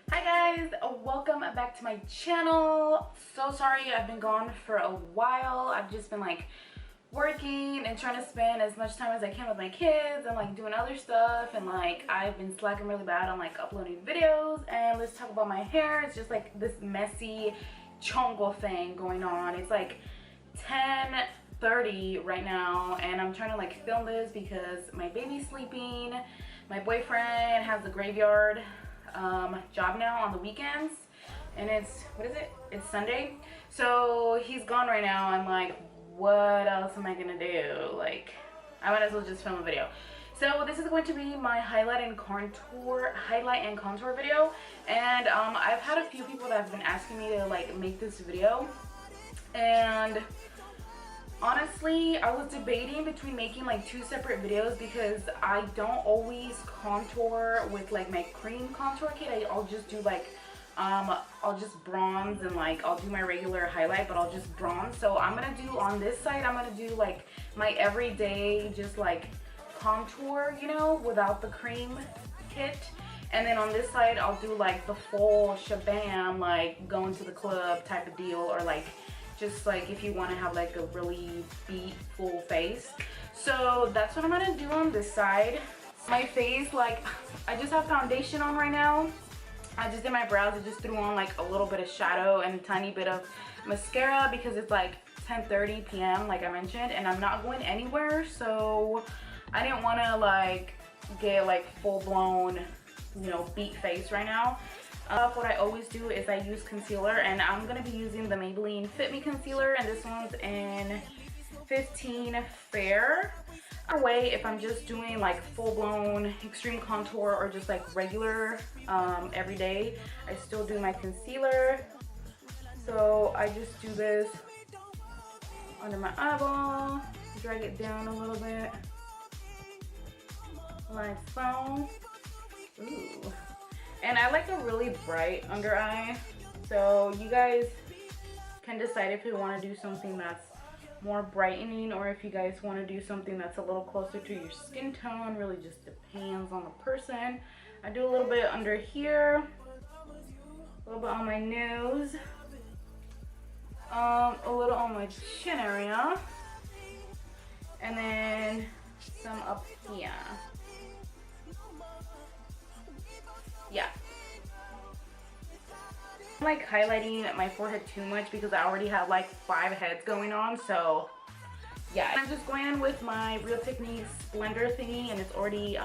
Hi guys, welcome back to my channel. So sorry I've been gone for a while. I've just been like working and trying to spend as much time as I can with my kids and like doing other stuff, and like I've been slacking really bad on like uploading videos. And let's talk about my hair. It's just like this messy chongo thing going on. It's like 10:30 right now and I'm trying to like film this because my baby's sleeping. My boyfriend has a graveyard job now on the weekends, and it's Sunday, so he's gone right now. I'm like, what else am I gonna do? Like, I might as well just film a video. So this is going to be my highlight and contour video, and I've had a few people that have been asking me to like make this video, and honestly I was debating between making like two separate videos because I don't always contour with like my cream contour kit. I'll just do like I'll just bronze, and like I'll do my regular highlight, but I'll just bronze. So I'm gonna do on this side, I'm gonna do like my everyday just like contour, you know, without the cream kit. And then on this side I'll do like the full shabam, like going to the club type of deal, or like just like if you want to have like a really beat full face. So that's what I'm gonna do on this side. My face, like I just have foundation on right now. I just did my brows. I just threw on like a little bit of shadow and a tiny bit of mascara because it's like 10:30 p.m. like I mentioned, and I'm not going anywhere, so I didn't want to like get like full-blown, you know, beat face right now. What I always do is I use concealer, and I'm going to be using the Maybelline Fit Me concealer, and this one's in 15 Fair. Either way, if I'm just doing like full-blown extreme contour or just like regular everyday, I still do my concealer. So I just do this under my eyeball, drag it down a little bit like so. Ooh. And I like a really bright under eye, so you guys can decide if you want to do something that's more brightening, or if you guys want to do something that's a little closer to your skin tone. Really just depends on the person. I do a little bit under here, a little bit on my nose, a little on my chin area, and then some up here. Yeah. I'm like highlighting my forehead too much because I already have like 5 heads going on, so yeah. I'm just going in with my Real Techniques blender thingy, and it's already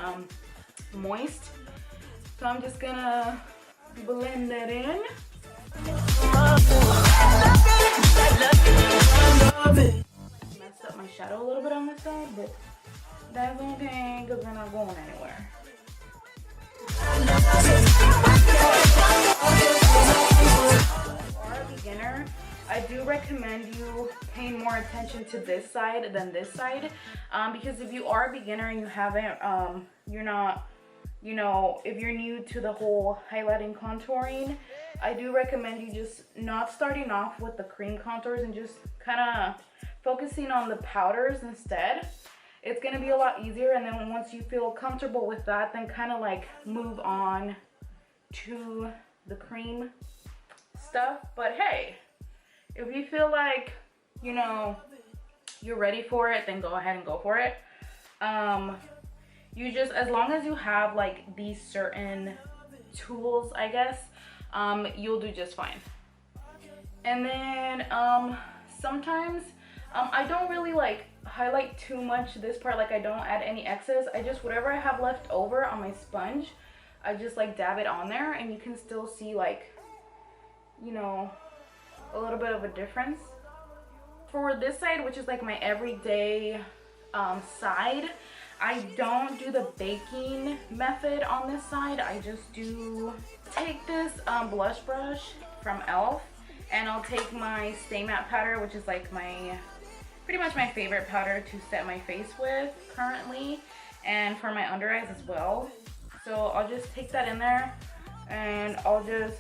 moist, so I'm just gonna blend that in. Messed up my shadow a little bit on this side, but that's okay because we're not going anywhere. For a beginner, I do recommend you paying more attention to this side than this side, because if you are a beginner and you haven't, you're not, you know, if you're new to the whole highlighting contouring, I do recommend you just not starting off with the cream contours and just kind of focusing on the powders instead. It's going to be a lot easier, and then once you feel comfortable with that, then kind of like move on to the cream stuff. But hey, if you feel like, you know, you're ready for it, then go ahead and go for it. You just, as long as you have like these certain tools, I guess, you'll do just fine. And then sometimes I don't really like highlight too much this part, like I don't add any excess. I just, whatever I have left over on my sponge, I just like dab it on there, and you can still see like, you know, a little bit of a difference. For this side, which is like my everyday side, I don't do the baking method on this side. I just do take this blush brush from e.l.f. and I'll take my Stay Matte powder, which is like my pretty much my favorite powder to set my face with currently, and for my under eyes as well. So I'll just take that in there, and I'll just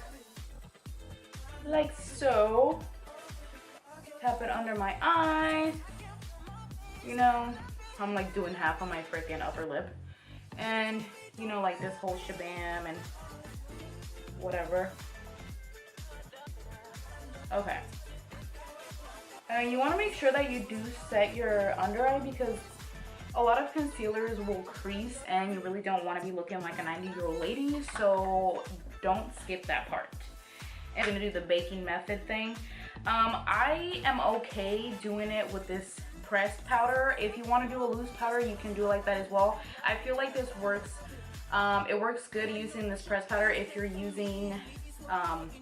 like so tap it under my eyes. You know, I'm like doing half of my freaking upper lip, and you know, like this whole shabam, and whatever. Okay. You want to make sure that you do set your under eye, because a lot of concealers will crease and you really don't want to be looking like a 90-year-old lady, so don't skip that part. I'm gonna do the baking method thing. I am okay doing it with this pressed powder. If you want to do a loose powder, you can do it like that as well. I feel like this works. It works good using this pressed powder if you're using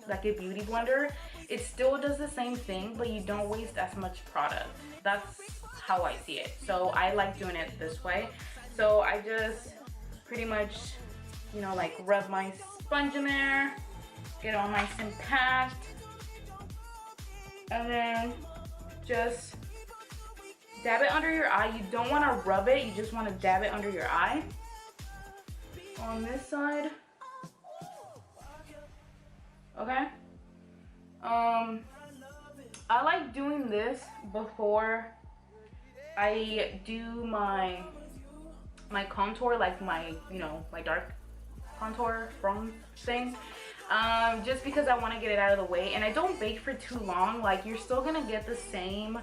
like a beauty blender. It still does the same thing, but you don't waste as much product. That's how I see it. So I like doing it this way. So I just pretty much, you know, like rub my sponge in there, get it all nice and packed, and then just dab it under your eye. You don't want to rub it, you just want to dab it under your eye. On this side. Okay. I like doing this before I do my contour, like my, you know, my dark contour bronze thing. Just because I want to get it out of the way, and I don't bake for too long. Like, you're still gonna get the same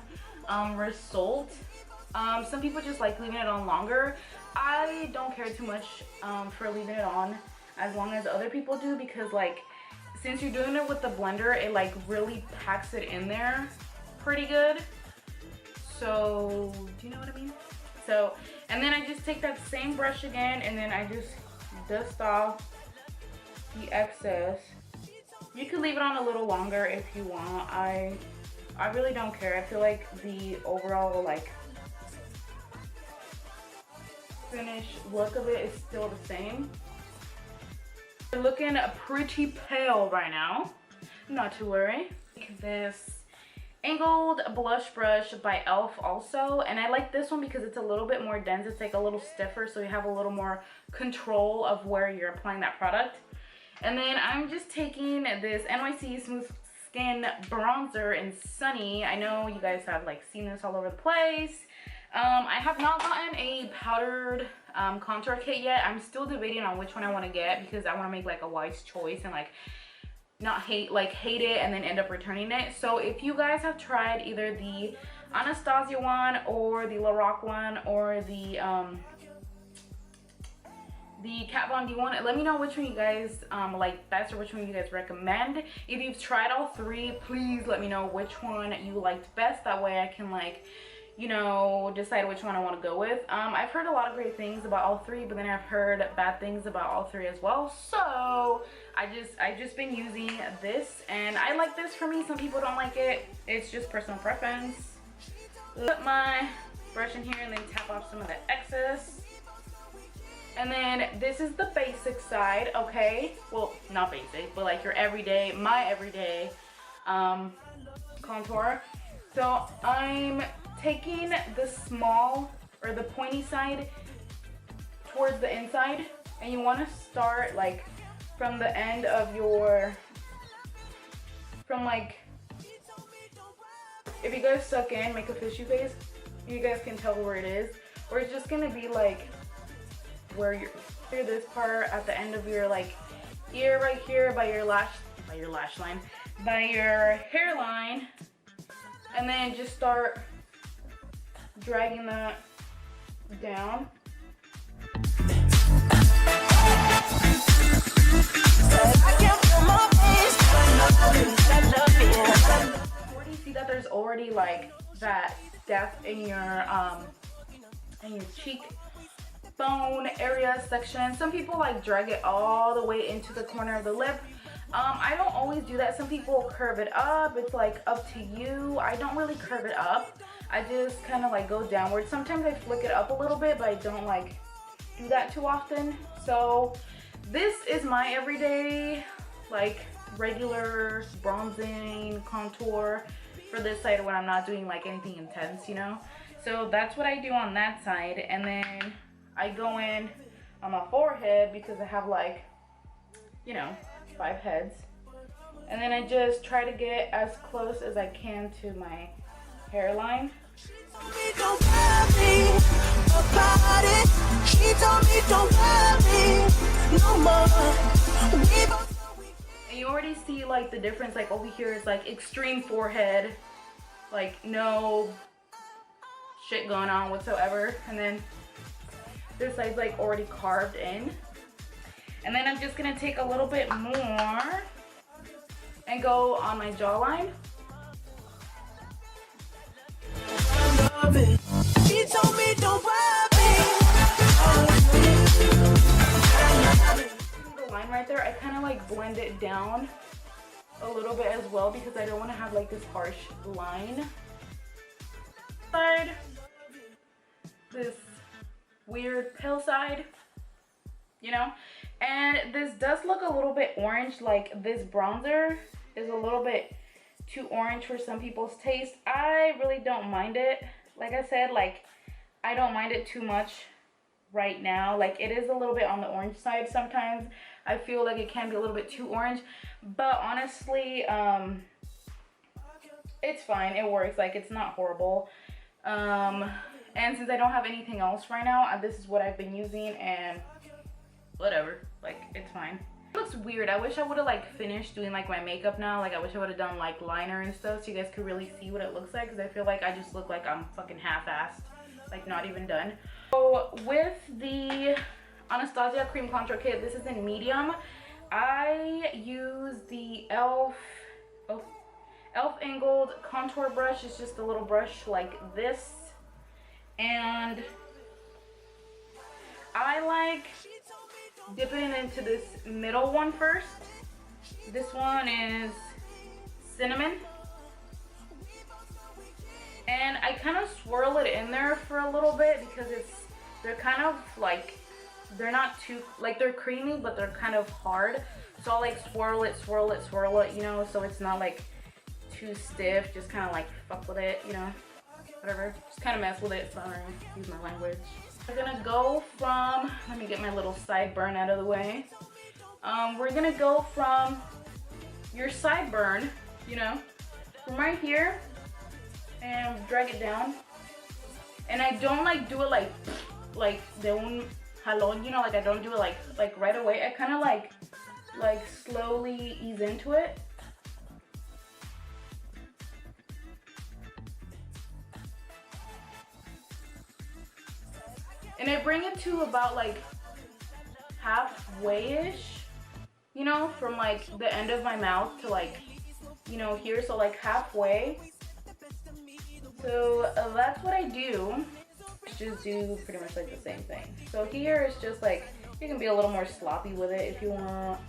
result. Some people just like leaving it on longer. I don't care too much for leaving it on as long as other people do, because like, since you're doing it with the blender, it like really packs it in there pretty good. So, do you know what I mean? So, and then I just take that same brush again, and then I just dust off the excess. You can leave it on a little longer if you want. I really don't care. I feel like the overall like finished look of it is still the same. You're looking pretty pale right now. Not to worry. This angled blush brush by e.l.f. also, and I like this one because it's a little bit more dense. It's like a little stiffer, so you have a little more control of where you're applying that product. And then I'm just taking this NYC Smooth Skin Bronzer in Sunny. I know you guys have like seen this all over the place. I have not gotten a powdered contour kit yet. I'm still debating on which one I want to get, because I want to make like a wise choice and like not hate it and then end up returning it. So if you guys have tried either the Anastasia one or the Lorac one or the Kat Von D one, let me know which one you guys like best, or which one you guys recommend. If you've tried all three, please let me know which one you liked best. That way I can, like, you know, decide which one I want to go with. I've heard a lot of great things about all three, but then I've heard bad things about all three as well. So I've just been using this, and I like this for me. Some people don't like it. It's just personal preference. Put my brush in here and then tap off some of the excess. And then this is the basic side, okay? Well, not basic, but like your everyday, my everyday contour. So I'm taking the small or the pointy side towards the inside, and you want to start like from the end of your, from like, if you guys suck in, make a fishy face, you guys can tell where it is, or it's just gonna be like where you're this part at the end of your like ear right here by your lash line, by your hairline, and then just start dragging that down. Already see that there's already like that depth in your cheekbone area section. Some people like drag it all the way into the corner of the lip. I don't always do that. Some people curve it up. It's like up to you. I don't really curve it up. I just kind of like go downward. Sometimes I flick it up a little bit, but I don't like do that too often. So this is my everyday like regular bronzing contour for this side when I'm not doing like anything intense, you know. So that's what I do on that side, and then I go in on my forehead because I have like, you know, 5 heads, and then I just try to get as close as I can to my hairline. already see like the difference. Like over here is like extreme forehead, like no shit going on whatsoever, and then this side's like already carved in. And then I'm just gonna take a little bit more and go on my jawline. She told me don't the line right there, I kind of like blend it down a little bit as well because I don't want to have like this harsh line. Side, this weird pale side, you know. And this does look a little bit orange, like this bronzer is a little bit too orange for some people's taste. I really don't mind it. Like I said, like I don't mind it too much right now. Like it is a little bit on the orange side sometimes. I feel like it can be a little bit too orange, but honestly, it's fine. It works. Like it's not horrible. And since I don't have anything else right now, this is what I've been using, and whatever, like it's fine. It looks weird. I wish I would have like finished doing like my makeup now. Like I wish I would have done like liner and stuff so you guys could really see what it looks like, because I feel like I just look like I'm fucking half-assed, like not even done. So with the Anastasia cream contour kit, this is in medium. I use the elf angled contour brush. It's just a little brush like this, and I like dipping into this middle one first. This one is cinnamon, and I kind of swirl it in there for a little bit because they're kind of like, they're not too, like they're creamy but they're kind of hard, so I'll like swirl it, you know, so it's not like too stiff. Just kind of like fuck with it, you know, whatever, just kind of mess with it. Sorry, excuse my language. We're gonna go from, let me get my little sideburn out of the way. We're gonna go from your sideburn, you know, from right here, and drag it down. And I don't like do it like de un jalón, you know, like I don't do it like right away. I kind of like slowly ease into it. And I bring it to about like halfway-ish, you know, from like the end of my mouth to like, you know, here, so like halfway. So that's what I do. Just do pretty much like the same thing. So here it's just like, you can be a little more sloppy with it if you want.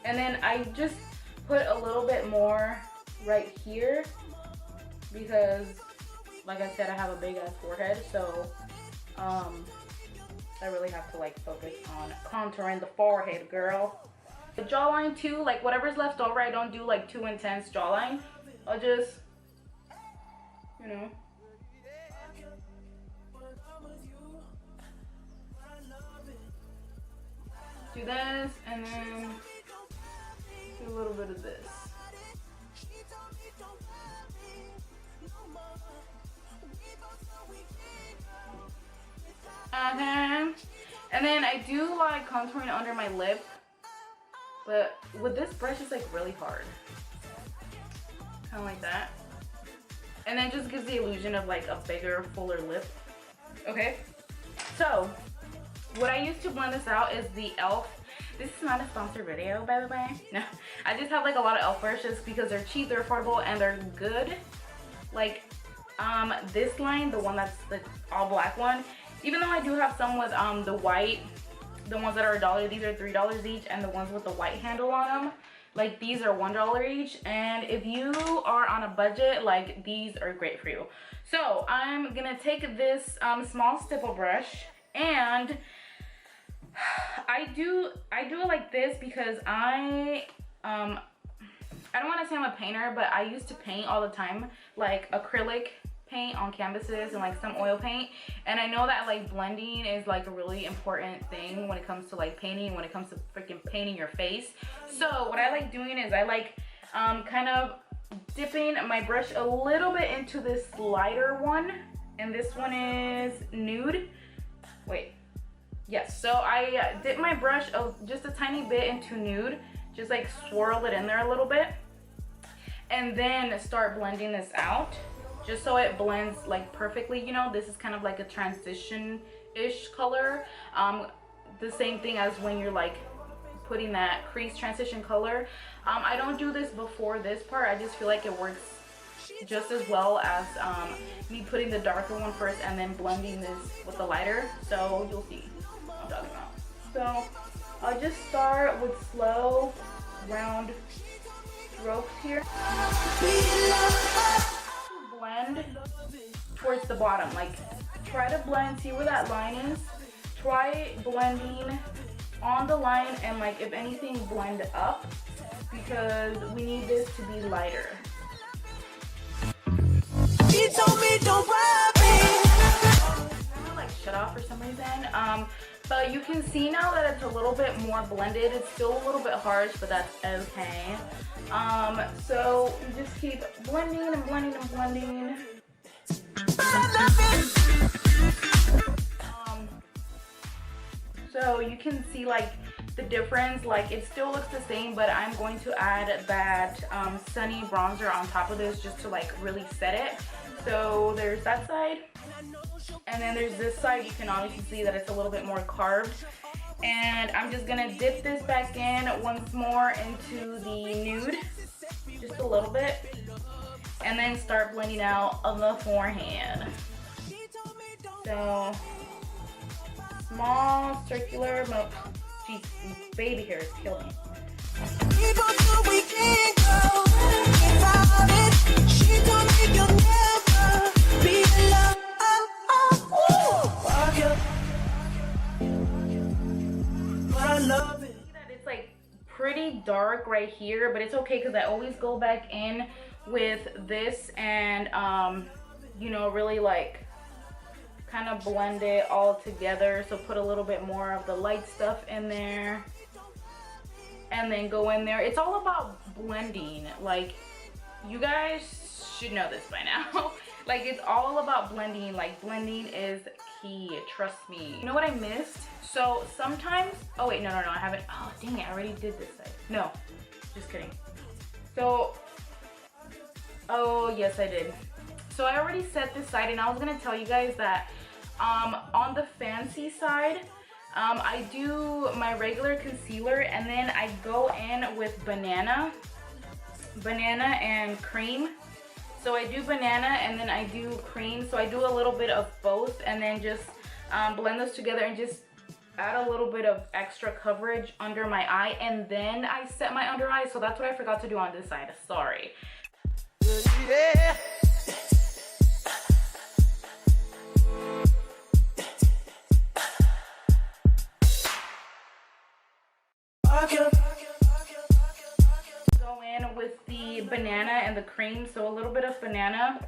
And then I just put a little bit more right here because, like I said, I have a big ass forehead, so I really have to like focus on contouring the forehead, girl. The jawline too, like whatever's left over, I don't do like too intense jawline. I'll just, you know, do this and then do a little bit of this. And then I do like contouring under my lip, but with this brush it's like really hard, kind of like that, and then just gives the illusion of like a bigger, fuller lip. Okay, so what I use to blend this out is the e.l.f. This is not a sponsored video, by the way. No, I just have like a lot of e.l.f. brushes because they're cheap, they're affordable, and they're good. Like this line, the one that's the all black one, even though I do have some with the white, the ones that are $1, these are $3 each, and the ones with the white handle on them, like these are $1 each. And if you are on a budget, like these are great for you. So I'm gonna take this small stipple brush, and I do it like this because I don't want to say I'm a painter, but I used to paint all the time, like acrylic paint on canvases and like some oil paint, and I know that like blending is like a really important thing when it comes to like painting, when it comes to freaking painting your face. So what I like doing is I like kind of dipping my brush a little bit into this lighter one, and this one is nude. Wait, Yes, so I dip my brush just a tiny bit into nude, just like swirl it in there a little bit, and then start blending this out just so it blends like perfectly. You know, this is kind of like a transition-ish color, the same thing as when you're like putting that crease transition color. I don't do this before this part. I just feel like it works just as well as me putting the darker one first and then blending this with the lighter. So you'll see what I'm talking about. So I'll just start with slow round strokes here. Blend towards the bottom, like try to blend, see where that line is. Try blending on the line and like if anything blend up, because we need this to be lighter. He told me don't rob me. Kind of like shut off for some reason. But you can see now that it's a little bit more blended. It's still a little bit harsh, but that's okay. So you just keep blending and blending and blending. So you can see like the difference, like it still looks the same, but I'm going to add that sunny bronzer on top of this just to like really set it. So there's that side, and then there's this side. You can obviously see that it's a little bit more carved, and I'm just gonna dip this back in once more into the nude, just a little bit, and then start blending out of the forehead. So small circular Jeez, baby hairs kill me. It's like pretty dark right here, but it's okay because I always go back in with this and you know, really like kind of blend it all together. So put a little bit more of the light stuff in there and then go in there. It's all about blending. Like, you guys should know this by now. Like, it's all about blending. Like, blending is key, trust me. You know what I missed? So sometimes, oh wait, no, I haven't. Oh dang it, I already did this side. No, just kidding. So, oh yes, I did. So I already set this side, and I was gonna tell you guys that on the fancy side, I do my regular concealer, and then I go in with banana and cream. So I do banana and then I do cream. So I do a little bit of both, and then just blend those together and just add a little bit of extra coverage under my eye, and then I set my under eye. So that's what I forgot to do on this side. Sorry. Yeah. Go in with the banana and the cream. So a little bit of banana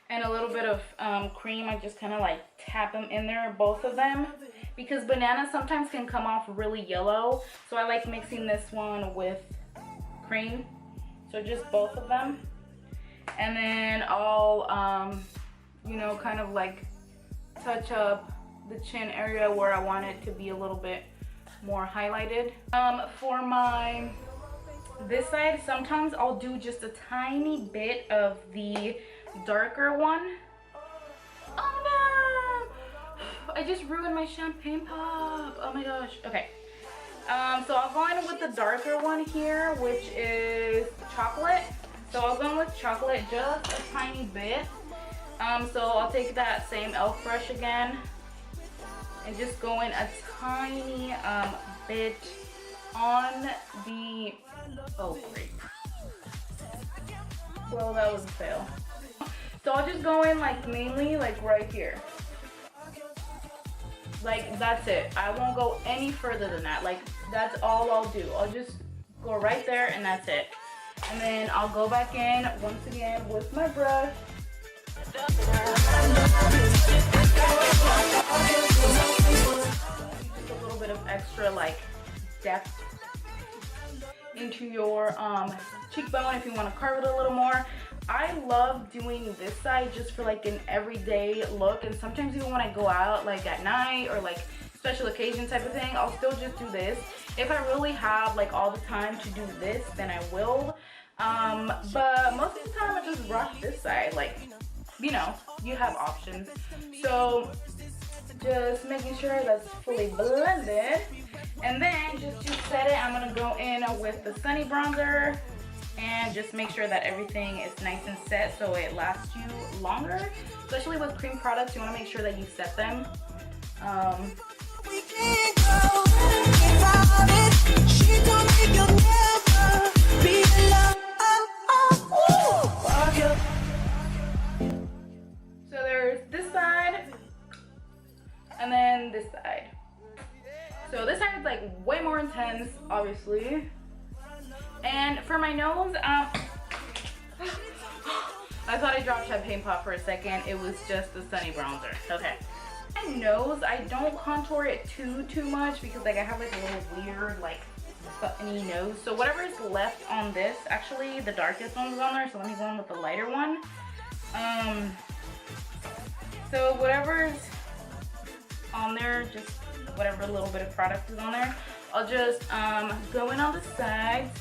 and a little bit of cream. I just kind of like tap them in there, both of them, because banana sometimes can come off really yellow. So I like mixing this one with cream. So just both of them. And then I'll, you know, kind of like touch up the chin area where I want it to be a little bit more highlighted. For my this side, sometimes I'll do just a tiny bit of the darker one. Oh no! I just ruined my champagne pop. Oh my gosh. Okay. So I'll go in with the darker one here, which is chocolate. So I'll go in with chocolate just a tiny bit. So I'll take that same e.l.f. brush again and just go in a tiny bit on the, oh great, well that was a fail. So I'll just go in like mainly like right here, like that's it. I won't go any further than that. Like that's all I'll do. I'll just go right there and that's it. And then I'll go back in once again with my brush. Just a little bit of extra like depth into your cheekbone if you want to carve it a little more. I love doing this side just for like an everyday look, and sometimes even when I go out like at night or like special occasion type of thing, I'll still just do this. If I really have like all the time to do this, then I will. But most of the time I just rock this side, like, you know, you have options. So just making sure that's fully blended. And then just to set it, I'm gonna go in with the Sunny Bronzer and just make sure that everything is nice and set so it lasts you longer. Especially with cream products, you wanna make sure that you set them. We can't go without it. She told me you'll never be alone. So there's this side and then this side. So this side is like way more intense, obviously. And for my nose, I thought I dropped champagne pop for a second. It was just the Sunny Bronzer. Okay. My nose, I don't contour it too much because like I have like a little weird like funny nose. So whatever is left on this, actually the darkest one was on there. So let me go in with the lighter one. So whatever's on there, just whatever little bit of product is on there, I'll just go in on the sides.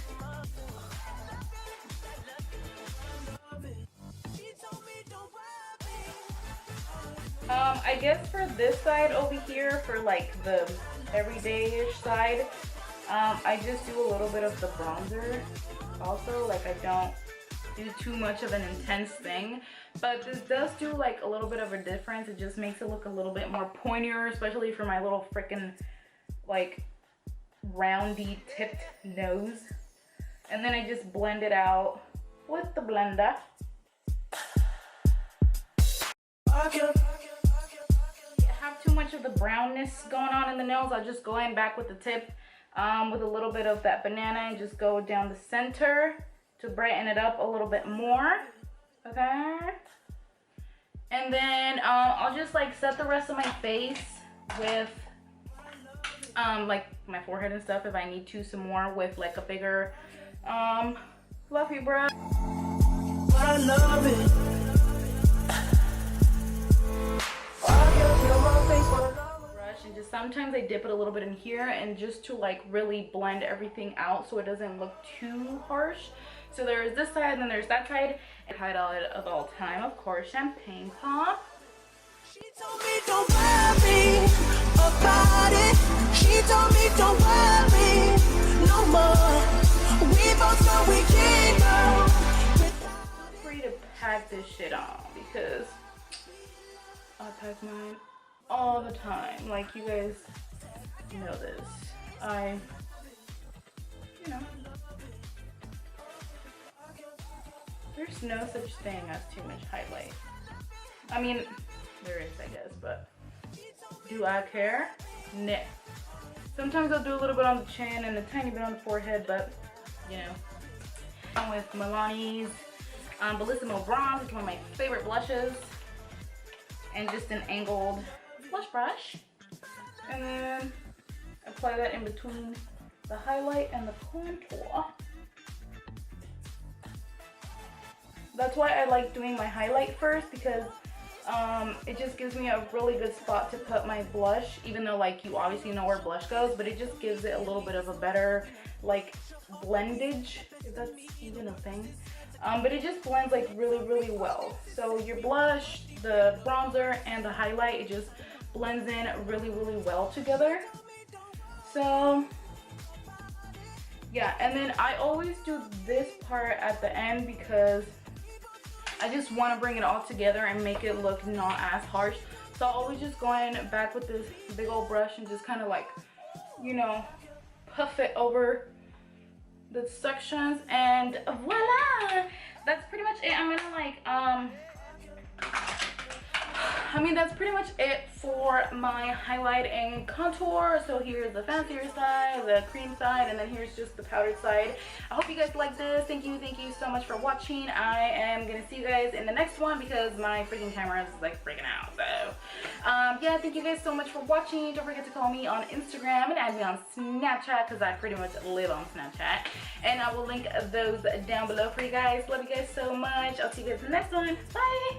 I guess for this side over here, for like the everyday-ish side, I just do a little bit of the bronzer also. Like I don't do too much of an intense thing, but this does do like a little bit of a difference. It just makes it look a little bit more pointier, especially for my little freaking like roundy tipped nose. And then I just blend it out with the blender. Have too much of the brownness going on in the nose, I'll just go in back with the tip with a little bit of that banana and just go down the center to brighten it up a little bit more. Okay, and then I'll just like set the rest of my face with like my forehead and stuff if I need to, some more with like a bigger fluffy brush. I love it. And just sometimes I dip it a little bit in here and just to like really blend everything out so it doesn't look too harsh. So there's this side and then there's that side. Highlight of all time, of course, champagne pop. She told me don't worry about it. She told me don't worry no more. We both know we can't go. Feel free to pack this shit on because I pack mine all the time. Like, you guys know this. You know, there's no such thing as too much highlight. I mean, there is, I guess, but do I care? Nah. Sometimes I'll do a little bit on the chin and a tiny bit on the forehead, but, you know. I'm with Milani's Bellissimo Bronze. It's one of my favorite blushes. And just an angled blush brush, and then apply that in between the highlight and the contour. That's why I like doing my highlight first, because it just gives me a really good spot to put my blush, even though like you obviously know where blush goes, but it just gives it a little bit of a better like blendage, if that's even a thing. But it just blends like really well. So your blush, the bronzer, and the highlight, it just blends in really well together. So yeah, and then I always do this part at the end because I just want to bring it all together and make it look not as harsh. So I'll always just go in back with this big old brush and just kind of like, you know, puff it over the sections, and voila, that's pretty much it. I'm gonna like I mean, that's pretty much it for my highlight and contour. So here's the fancier side, the cream side, and then here's just the powdered side. I hope you guys like this. Thank you so much for watching. I am gonna see you guys in the next one because my freaking camera is like freaking out. So yeah, thank you guys so much for watching. Don't forget to follow me on Instagram and add me on Snapchat because I pretty much live on Snapchat, and I will link those down below for you guys. Love you guys so much. I'll see you guys in the next one. Bye.